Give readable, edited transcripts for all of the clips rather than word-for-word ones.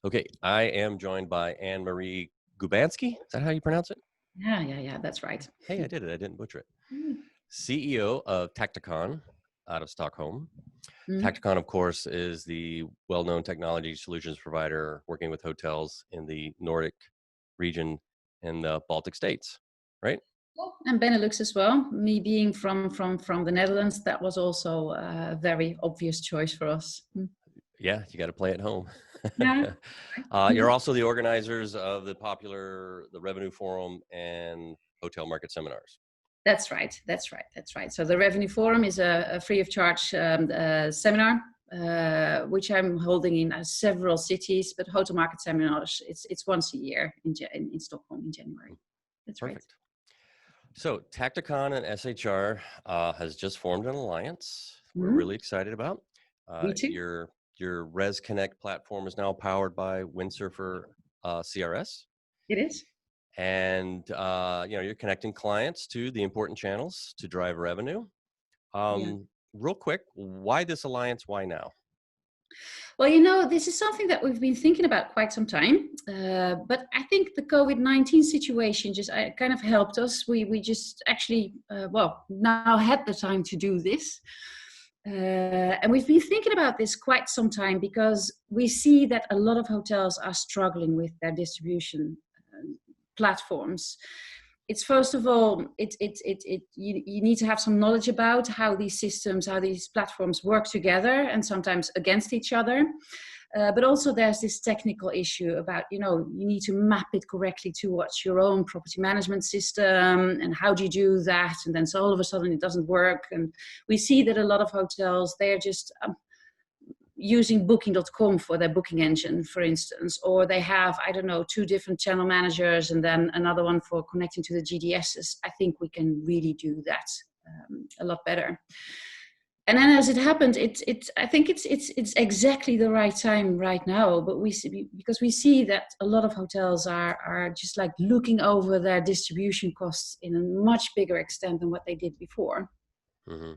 Okay, I am joined by Annmarie Gubanski. Is that how you pronounce it? Yeah, that's right. Hey, I did it. I didn't butcher it. Mm. CEO of Taktikon out of Stockholm. Mm. Taktikon, of course, is the well-known technology solutions provider working with hotels in the Nordic region and the Baltic states, right? And Benelux as well. Me being from the Netherlands, that was also a very obvious choice for us. Yeah, you got to play at home. Yeah. You're also the organizers of the Revenue Forum and Hotel Market Seminars. That's right. So the Revenue Forum is a free of charge seminar, which I'm holding in several cities. But Hotel Market Seminars, it's once a year in Stockholm in January. That's Perfect. Right. So Taktikon and SHR has just formed an alliance. We're Mm-hmm. really excited about. Me too. Your Rez-Connect platform is now powered by Windsurfer CRS. It is. And you're connecting clients to the important channels to drive revenue. Real quick, why this alliance? Why now? Well, this is something that we've been thinking about quite some time, but I think the COVID-19 situation just kind of helped us. We just actually, now had the time to do this. And we've been thinking about this quite some time because we see that a lot of hotels are struggling with their distribution platforms. It's first of all, you need to have some knowledge about how these systems, how these platforms work together and sometimes against each other. But also there's this technical issue about, you need to map it correctly towards your own property management system. And how do you do that? And then so all of a sudden it doesn't work. And we see that a lot of hotels, they're just using booking.com for their booking engine, for instance, or they have, I don't know, 2 different channel managers and then another one for connecting to the GDSs. I think we can really do that a lot better. And then as it happened, I think it's exactly the right time right now, but because we see that a lot of hotels are just like looking over their distribution costs in a much bigger extent than what they did before. Mm-hmm.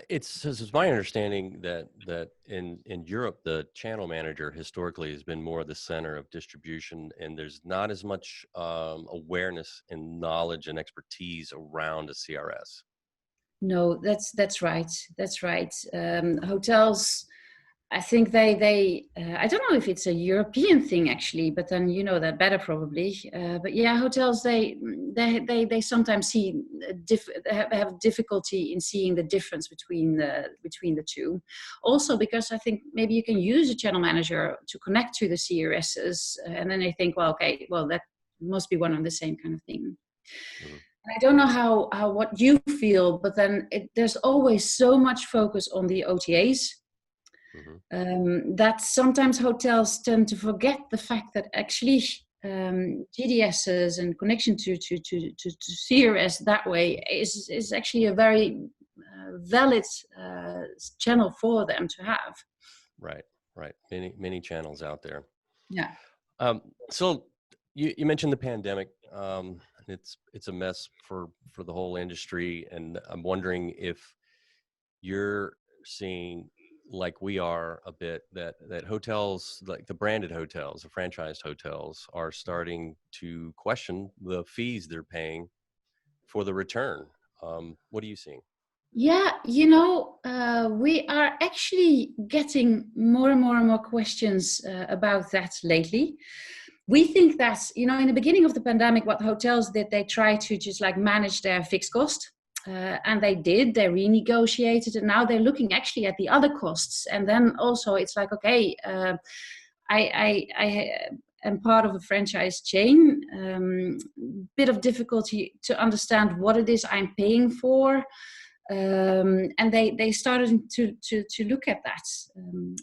It's my understanding that in Europe, the channel manager historically has been more the center of distribution, and there's not as much awareness and knowledge and expertise around a CRS. No, that's right. Hotels, I think they I don't know if it's a European thing actually, but then you know that better probably. But yeah, hotels they sometimes see have difficulty in seeing the difference between the two. Also because I think maybe you can use a channel manager to connect to the CRSs, and then they think, well, okay, well that must be one and the same kind of thing. Mm-hmm. I don't know how what you feel, but then there's always so much focus on the OTAs. Mm-hmm. That sometimes hotels tend to forget the fact that actually GDSs and connection to CRS that way is actually a very valid channel for them to have. Right. Many channels out there. Yeah. So you mentioned the pandemic. It's a mess for the whole industry, and I'm wondering if you're seeing, like we are a bit, that hotels, like the branded hotels, the franchised hotels, are starting to question the fees they're paying for the return. What are you seeing? Yeah, we are actually getting more and more questions about that lately. We think that, in the beginning of the pandemic, what hotels did, they tried to just like manage their fixed cost. And they renegotiated, and now they're looking actually at the other costs. And then also it's like, okay, I am part of a franchise chain, bit of difficulty to understand what it is I'm paying for. And they started to look at that.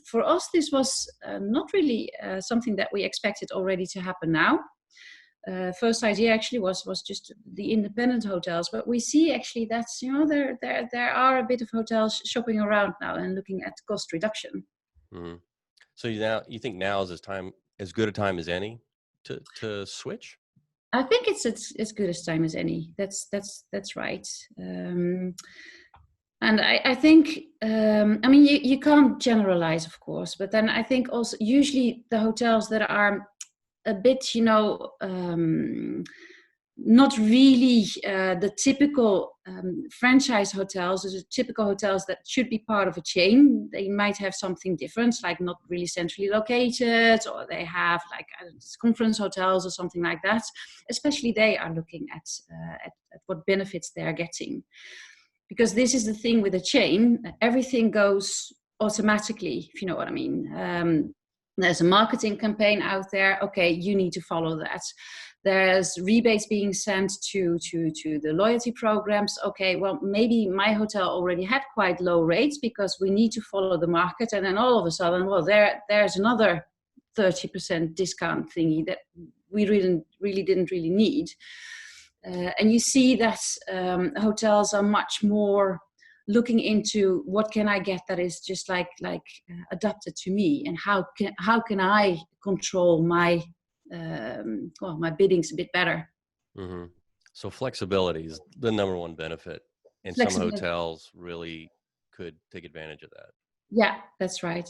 For us, this was not really something that we expected already to happen now. First idea actually was just the independent hotels, but we see actually that there are a bit of hotels shopping around now and looking at cost reduction. Mm-hmm. So you think now is as good a time as any to switch? I think it's as good a time as any. That's right. And I think, I mean, you can't generalize, of course, but then I think also usually the hotels that are a bit, not really the typical franchise hotels, or the typical hotels that should be part of a chain. They might have something different, like not really centrally located, or they have like conference hotels or something like that. Especially they are looking at what benefits they are getting. Because this is the thing with a chain, everything goes automatically, if you know what I mean. There's a marketing campaign out there. Okay, you need to follow that. There's rebates being sent to the loyalty programs. Okay, well, maybe my hotel already had quite low rates because we need to follow the market. And then all of a sudden, well, there's another 30% discount thingy that we really didn't need. And you see that hotels are much more looking into what can I get that is just like adapted to me, and how can I control my my biddings a bit better. Mm-hmm. So flexibility is the number one benefit, and some hotels really could take advantage of that. Yeah, that's right.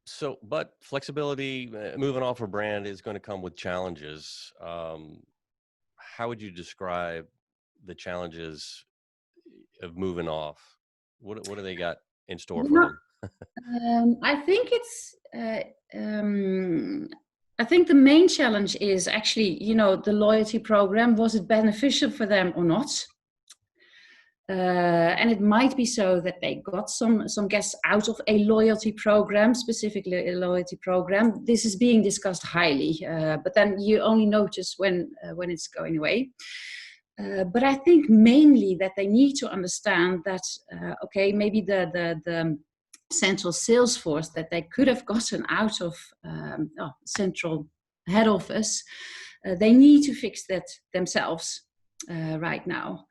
So, but flexibility, moving off a brand, is going to come with challenges. How would you describe the challenges of moving off? What do they got in store for them? I think it's. I think the main challenge is actually, the loyalty program. Was it beneficial for them or not? And it might be so that they got some guests out of a loyalty program, specifically a loyalty program. This is being discussed highly, but then you only notice when it's going away. But I think mainly that they need to understand that, okay, maybe the central sales force that they could have gotten out of central head office, they need to fix that themselves right now.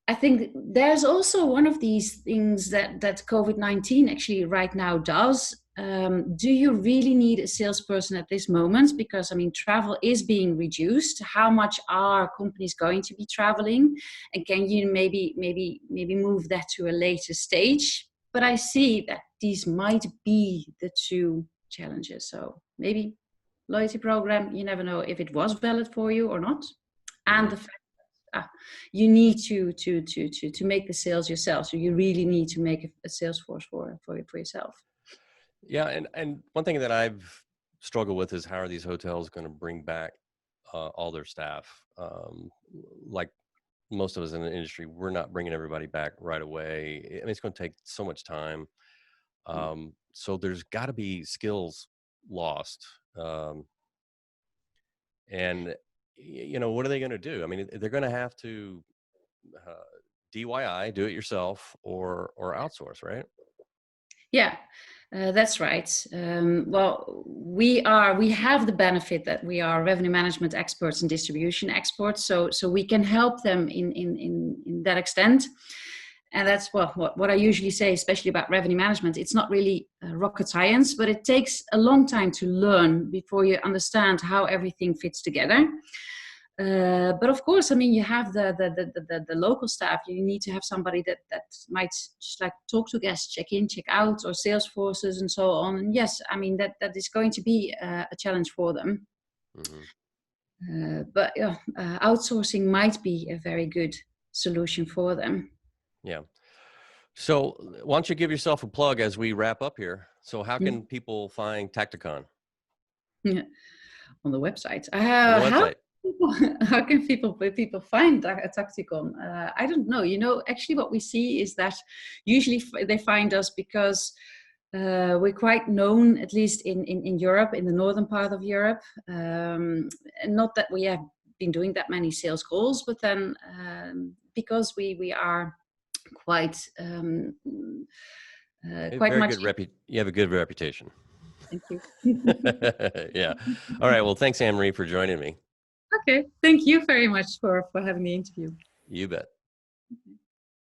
I think there's also one of these things that COVID-19 actually right now does. Do you really need a salesperson at this moment? Because, I mean, travel is being reduced. How much are companies going to be traveling? And can you maybe move that to a later stage? But I see that these might be the two challenges. So maybe loyalty program, you never know if it was valid for you or not. And the fact you need to make the sales yourself. So you really need to make a sales force for yourself. Yeah, and one thing that I've struggled with is how are these hotels going to bring back all their staff? Like most of us in the industry, we're not bringing everybody back right away. I mean, it's going to take so much time. So there's got to be skills lost. And what are they going to do? I mean, they're going to have to DIY, do it yourself, or outsource, right? Yeah, that's right. Well, we have the benefit that we are revenue management experts and distribution experts, so we can help them in that extent. And that's what I usually say, especially about revenue management. It's not really rocket science, but it takes a long time to learn before you understand how everything fits together. But of course, I mean, you have the local staff. You need to have somebody that might just like talk to guests, check in, check out, or sales forces and so on. And yes, I mean, that is going to be a challenge for them. Mm-hmm. But outsourcing might be a very good solution for them. Yeah. So why don't you give yourself a plug as we wrap up here? So how can people find Taktikon? On the website. How can people find Taktikon? I don't know. Actually what we see is that usually they find us because we're quite known, at least in Europe, in the northern part of Europe. And not that we have been doing that many sales calls, but then because we are quite much. You have a good reputation. Thank you. Yeah. All right. Well, thanks, Annmarie, for joining me. Okay. Thank you very much for having the interview. You bet.